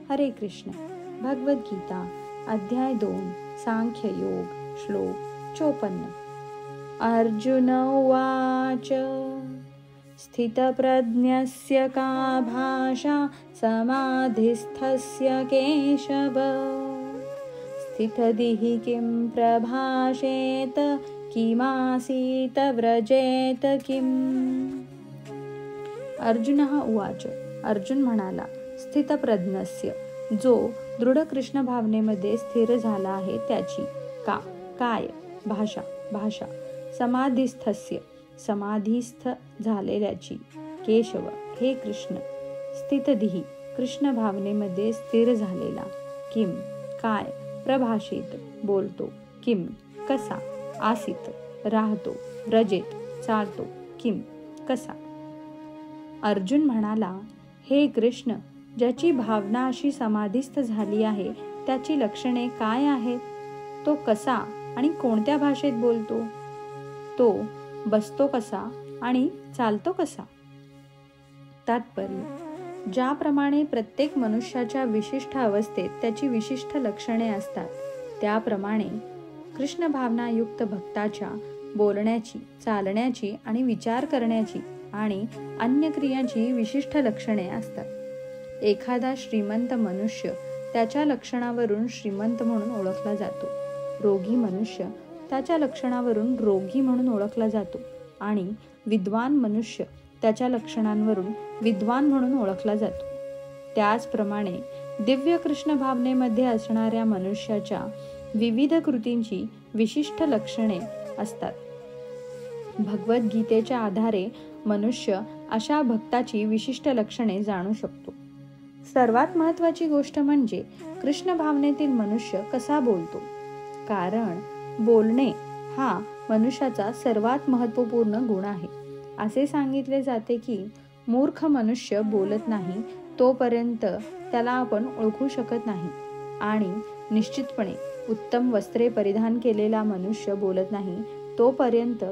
हरे कृष्ण. भगवद्गीता अध्याय 2 सांख्ययोग श्लोक 54. अर्जुन उवाच स्थितप्रज्ञस्य का भाषा समाधिस्थस्य केशव स्थितधिः किं प्रभाषेत किमासीत व्रजेत किम. अर्जुनः उवाच. अर्जुन म्हणाला, स्थितप्रज्ञस्य जो दृढ कृष्ण भावनेमध्ये स्थिर झाला आहे त्याची काय भाषा समाधिस्थस्य समाधीस्थ झालेल्याची केशव हे कृष्ण स्थितधीः कृष्ण भावनेमध्ये स्थिर झालेला किम काय प्रभाषेत बोलतो किम कसा आसीत राहतो व्रजेत चालतो किम कसा. अर्जुन म्हणाला, हे कृष्ण, ज्याची भावना अशी समाधीस्थ झाली आहे त्याची लक्षणे काय आहेत? तो कसा आणि कोणत्या भाषेत बोलतो? तो बसतो कसा आणि चालतो कसा? तात्पर्य: ज्याप्रमाणे प्रत्येक मनुष्याच्या विशिष्ट अवस्थेत त्याची विशिष्ट लक्षणे असतात, त्याप्रमाणे कृष्ण भावनायुक्त भक्ताच्या बोलण्याची, चालण्याची आणि विचार करण्याची आणि अन्य क्रियांची विशिष्ट लक्षणे असतात. एखादा श्रीमंत मनुष्य त्याच्या लक्षणावरून श्रीमंत म्हणून ओळखला जातो. रोगी मनुष्य त्याच्या लक्षणावरून रोगी म्हणून ओळखला जातो आणि विद्वान मनुष्य त्याच्या लक्षणांवरून विद्वान म्हणून ओळखला जातो. त्याचप्रमाणे दिव्य कृष्ण भावनेमध्ये असणाऱ्या मनुष्याच्या विविध कृतींची विशिष्ट लक्षणे असतात. भगवद्गीतेच्या आधारे मनुष्य अशा भक्ताची विशिष्ट लक्षणे जाणू शकतो. सर्वात महत्त्वाची गोष्ट म्हणजे कृष्ण भावनेतील मनुष्य कसा बोलतो, कारण बोलणे हा मनुष्याचा सर्वात महत्त्वपूर्ण गुण आहे. असे सांगितले जाते की मूर्ख मनुष्य बोलत नाही तोपर्यंत त्याला आपण ओळखू शकत नाही आणि निश्चितपणे उत्तम वस्त्रे परिधान केलेला मनुष्य बोलत नाही तोपर्यंत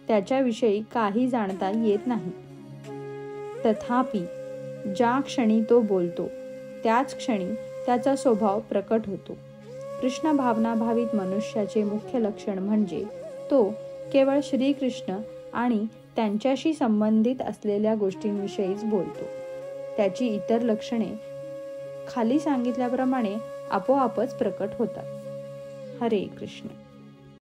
त्याच्याविषयी काही जाणता येत नाही. तथापि ज्या क्षणी तो बोलतो त्याच क्षणी त्याचा स्वभाव प्रकट होतो. कृष्ण भावनाभावित मनुष्याचे मुख्य लक्षण म्हणजे तो केवळ श्रीकृष्ण आणि त्यांच्याशी संबंधित असलेल्या गोष्टींविषयीच बोलतो. त्याची इतर लक्षणे खाली सांगितल्याप्रमाणे आपोआपच प्रकट होतात. हरे कृष्ण.